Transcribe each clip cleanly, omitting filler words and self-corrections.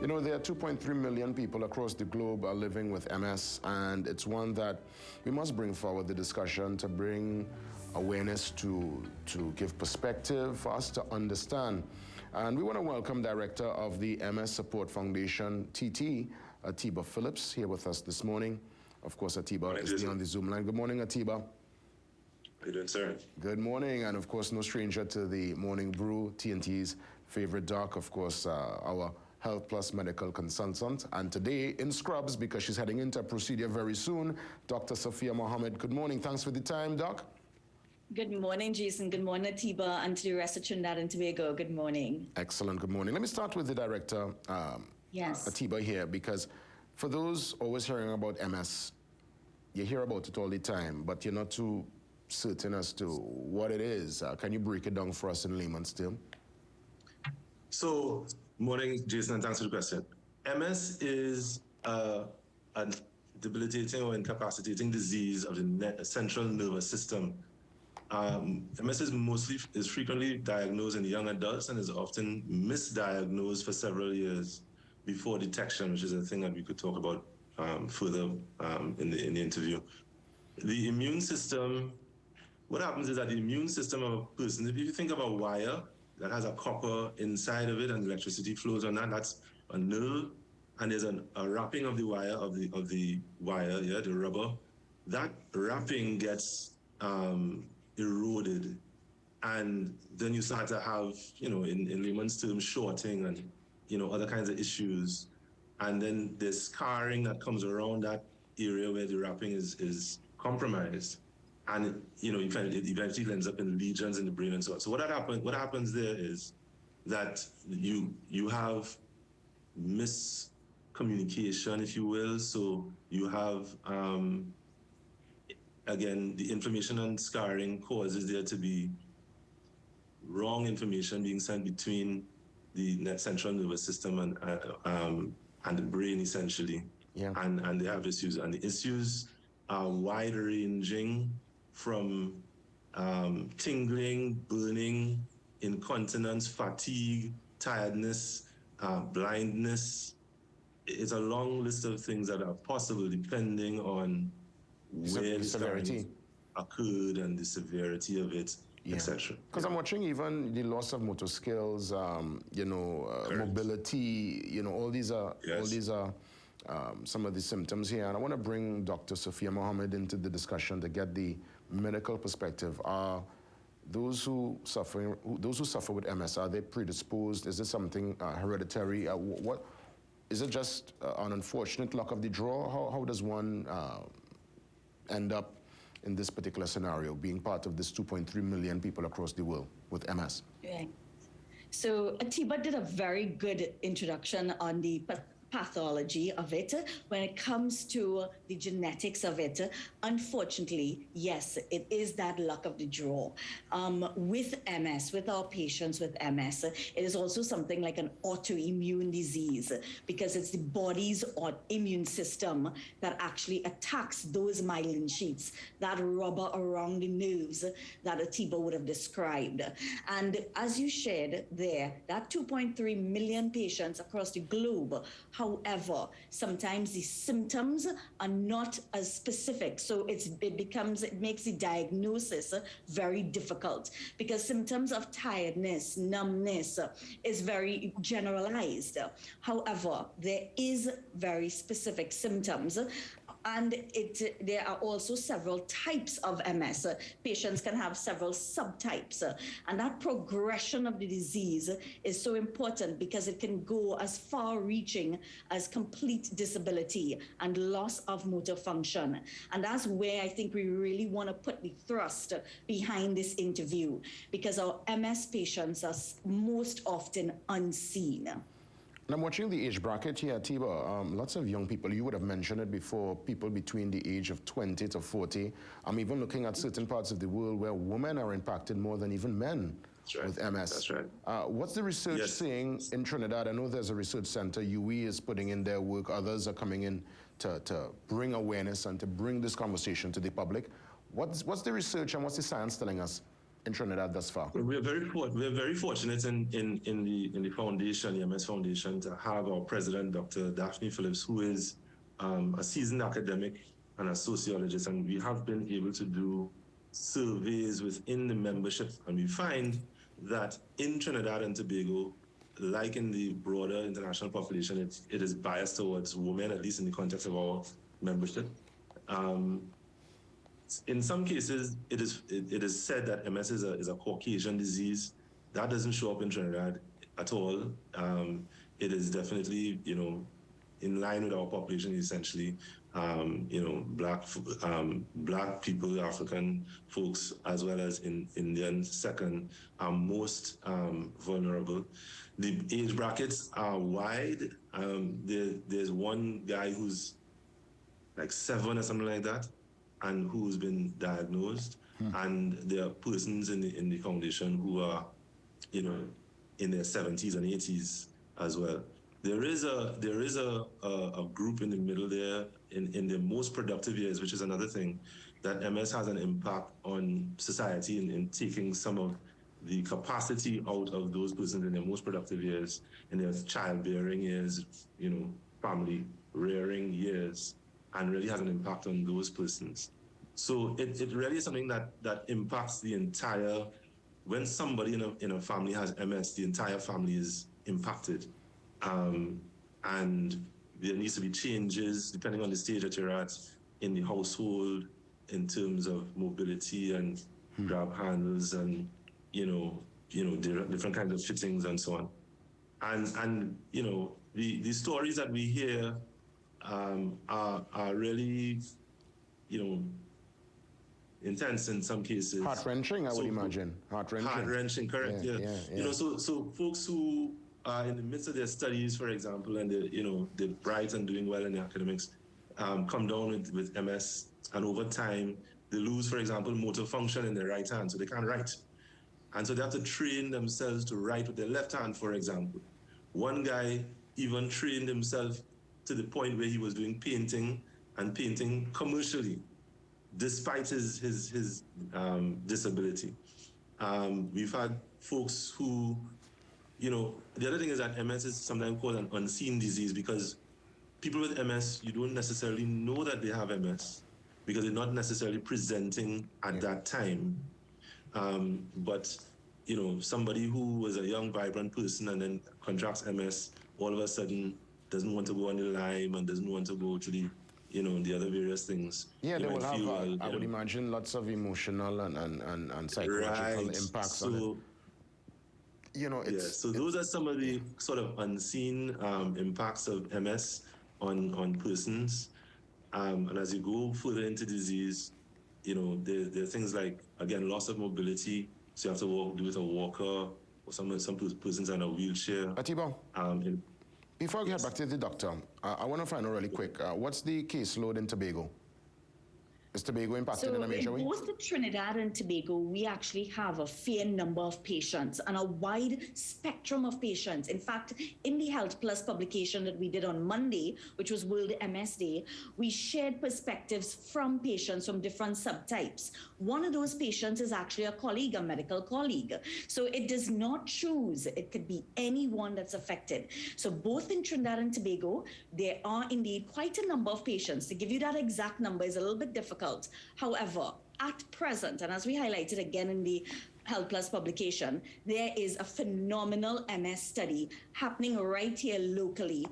You know, there are 2.3 million people across the globe are living with MS, and it's one that we must bring forward the discussion to bring awareness, to give perspective for us to understand. And we want to welcome Director of the MS Support Foundation, TT, Atiba Phillips, here with us this morning. Of course, Atiba is on the Zoom line. Good morning, Atiba. How you doing, sir? Good morning, and of course, no stranger to the Morning Brew, TNT's favorite doc, of course, our Health Plus medical consultant. And today in scrubs, because she's heading into a procedure very soon, Dr. Safeeya Mohammed. Good morning. Thanks for the time, Doc. Good morning, Jason. Good morning, Atiba, and to the rest of Trinidad and Tobago. Good morning. Excellent. Good morning. Let me start with the director, Atiba here, because for those always hearing about MS, you hear about it all the time, but you're not too certain as to what it is. Can you break it down for us in layman's terms? So, morning, Jason, and thanks for the question. MS is a debilitating or incapacitating disease of the central nervous system. MS is frequently diagnosed in young adults and is often misdiagnosed for several years before detection, which is a thing that we could talk about further in the interview. The immune system, what happens is that the immune system of a person, if you think of a wire that has a copper inside of it and electricity flows on that, that's a nerve, and there's a wrapping of the wire, the rubber. That wrapping gets eroded, and then you start to have, in layman's terms, shorting and, other kinds of issues. And then there's scarring that comes around that area where the wrapping is compromised. And it eventually ends up in lesions in the brain and so on. So what happens there is that you have miscommunication, if you will. So you have, again, the inflammation and scarring causes there to be wrong information being sent between the central nervous system and the brain, essentially. Yeah. And they have issues. And the issues are wide-ranging, from tingling, burning, incontinence, fatigue, tiredness, blindness. It's a long list of things that are possible depending on where the severity occurred and the severity of it, etc. Because I'm watching even the loss of motor skills, mobility, all these are some of the symptoms here. And I want to bring Dr. Safeeya Mohammed into the discussion to get the medical perspective. Are those who suffer with MS, are they predisposed? Is it something hereditary? What is it? Just an unfortunate luck of the draw? How does one end up in this particular scenario, being part of this 2.3 million people across the world with MS? Right. So Atiba did a very good introduction on the pathology of it. When it comes to the genetics of it, unfortunately, yes, it is that luck of the draw. With MS, with our patients with MS, it is also something like an autoimmune disease, because it's the body's immune system that actually attacks those myelin sheets, that rubber around the nerves that Atiba would have described. And as you shared there, that 2.3 million patients across the globe. However, sometimes the symptoms are not as specific. So it makes the diagnosis very difficult, because symptoms of tiredness, numbness is very generalized. However, there is very specific symptoms. And there are also several types of MS. Patients can have several subtypes. And that progression of the disease is so important, because it can go as far-reaching as complete disability and loss of motor function. And that's where I think we really want to put the thrust behind this interview, because our MS patients are most often unseen. And I'm watching the age bracket here, Atiba. Lots of young people, you would have mentioned it before, people between the age of 20 to 40. I'm even looking at certain parts of the world where women are impacted more than even men with MS. That's right. What's the research saying in Trinidad? I know there's a research center. UE is putting in their work. Others are coming in to bring awareness and to bring this conversation to the public. What's the research and what's the science telling us in Trinidad thus far? We're very fortunate in the foundation, the MS Foundation, to have our president, Dr. Daphne Phillips, who is a seasoned academic and a sociologist, and we have been able to do surveys within the membership, and we find that in Trinidad and Tobago, like in the broader international population, it is biased towards women, at least in the context of our membership. In some cases, it is said that MS is a Caucasian disease. That doesn't show up in Trinidad at all. It is definitely, in line with our population, essentially. Black people, African folks, as well as Indians, second, are most vulnerable. The age brackets are wide. There's one guy who's like 7 or something like that, and who's been diagnosed. And there are persons in the foundation who are, in their 70s and 80s as well. There is a group in the middle there in the most productive years, which is another thing, that MS has an impact on society in taking some of the capacity out of those persons in their most productive years, in their childbearing years, family rearing years, and really has an impact on those persons. So it really is something that impacts the entire, when somebody in a family has MS, the entire family is impacted. And there needs to be changes depending on the stage that you're at in the household in terms of mobility and grab handles and, different kinds of fittings and so on. And the stories that we hear are really, intense in some cases. Heart-wrenching, I would imagine. Heart-wrenching. Heart-wrenching, correct, yeah. So folks who are in the midst of their studies, for example, and they're bright and doing well in their academics, come down with MS, and over time, they lose, for example, motor function in their right hand, so they can't write. And so they have to train themselves to write with their left hand, for example. One guy even trained himself to the point where he was doing painting commercially, despite his disability. We've had folks who, the other thing is that MS is sometimes called an unseen disease, because people with MS, you don't necessarily know that they have MS because they're not necessarily presenting at that time. But, somebody who was a young, vibrant person and then contracts MS, all of a sudden doesn't want to go on the Lyme and doesn't want to go to the, the other various things. Yeah, they will have, I would imagine, lots of emotional and psychological impacts so, on it. So those are some of the sort of unseen impacts of MS on persons. And as you go further into disease, there are things like, again, loss of mobility. So you have to do with a walker, or some persons are in a wheelchair. Atiba, before we get back to the doctor, I want to find out really quick, what's the caseload in Tobago? Is Tobago impacted in a major way? So in both the Trinidad and Tobago, we actually have a fair number of patients and a wide spectrum of patients. In fact, in the Health Plus publication that we did on Monday, which was World MS Day, we shared perspectives from patients from different subtypes. One of those patients is actually a colleague, a medical colleague. So it does not choose. It could be anyone that's affected. So both in Trinidad and Tobago, there are indeed quite a number of patients. To give you that exact number is a little bit difficult. However, at present, and as we highlighted again in the Health Plus publication, there is a phenomenal MS study happening right here locally,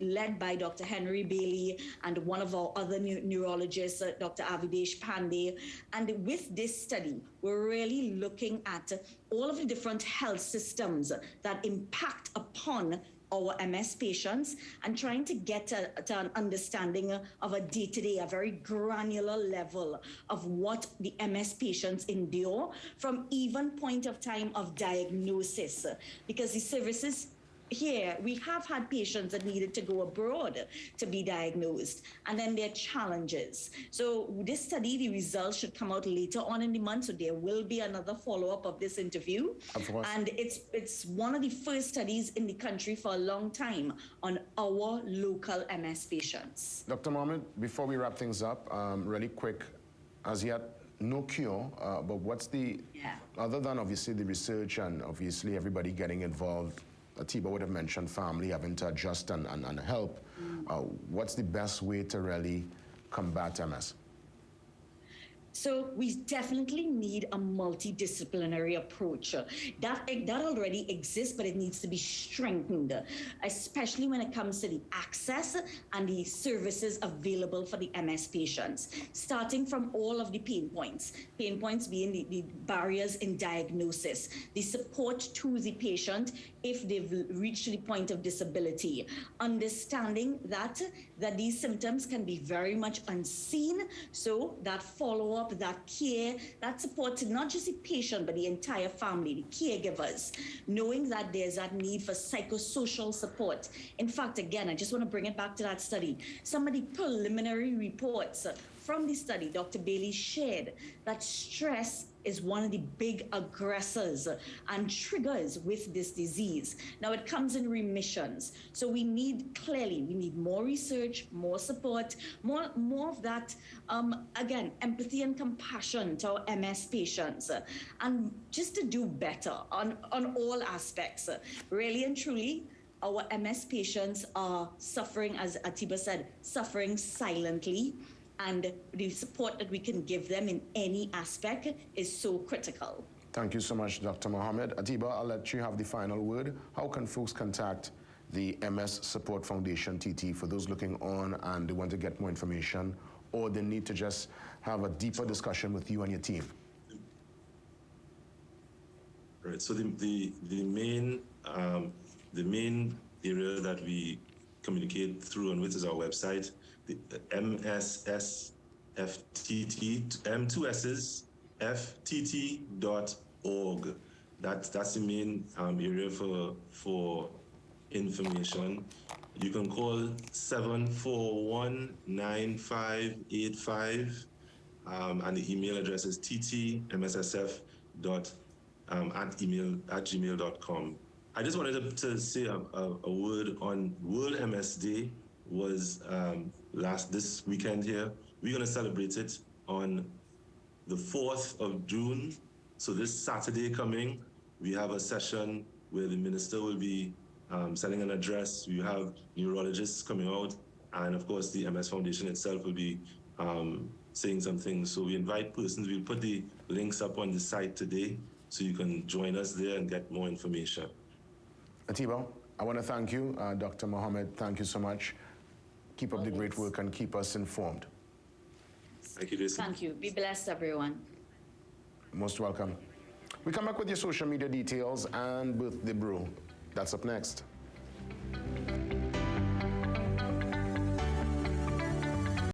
led by Dr. Henry Bailey and one of our other neurologists, Dr. Avidesh Pandey. And with this study, we're really looking at all of the different health systems that impact upon our MS patients and trying to get to an understanding of a day-to-day, a very granular level of what the MS patients endure from even point of time of diagnosis. Because the services here, we have had patients that needed to go abroad to be diagnosed, and then there are challenges. So this study, the results should come out later on in the month, so there will be another follow-up of this interview. Of course. And it's one of the first studies in the country for a long time on our local MS patients. Dr. Mohammed, before we wrap things up, really quick, as yet, no cure, but what's the, other than obviously the research and obviously everybody getting involved, Atiba would have mentioned family having to adjust and help. What's the best way to really combat MS? So we definitely need a multidisciplinary approach. That already exists, but it needs to be strengthened, especially when it comes to the access and the services available for the MS patients, starting from all of the pain points being the barriers in diagnosis, the support to the patient if they've reached the point of disability, understanding that these symptoms can be very much unseen, so that follow-up, that care, that support not just the patient, but the entire family, the caregivers, knowing that there's that need for psychosocial support. In fact, again, I just want to bring it back to that study. Some of the preliminary reports from the study, Dr. Bailey shared that stress is one of the big aggressors and triggers with this disease. Now it comes in remissions. So we need more research, more support, more of that, again, empathy and compassion to our MS patients, and just to do better on all aspects. Really and truly, our MS patients are suffering, as Atiba said, suffering silently. And the support that we can give them in any aspect is so critical. Thank you so much, Dr. Mohammed. Atiba, I'll let you have the final word. How can folks contact the MS Support Foundation, TT, for those looking on and they want to get more information, or they need to just have a deeper discussion with you and your team? Right, so the main area that we communicate through and with is our website, the MSSFTT, M2S's, FTT.org. That's the main area for information. You can call 741-9585, and the email address is ttmssf@gmail.com. I just wanted to say a word on World MS Day was this weekend here. We're going to celebrate it on the 4th of June. So this Saturday coming, we have a session where the minister will be sending an address. We have neurologists coming out, and of course the MS Foundation itself will be saying some things. So we invite persons. We'll put the links up on the site today so you can join us there and get more information. Atiba, I want to thank you. Dr. Mohammed, thank you so much. Keep up the great work and keep us informed. Thank you, Jason. Thank you. Be blessed, everyone. Most welcome. We come back with your social media details and with the brew. That's up next.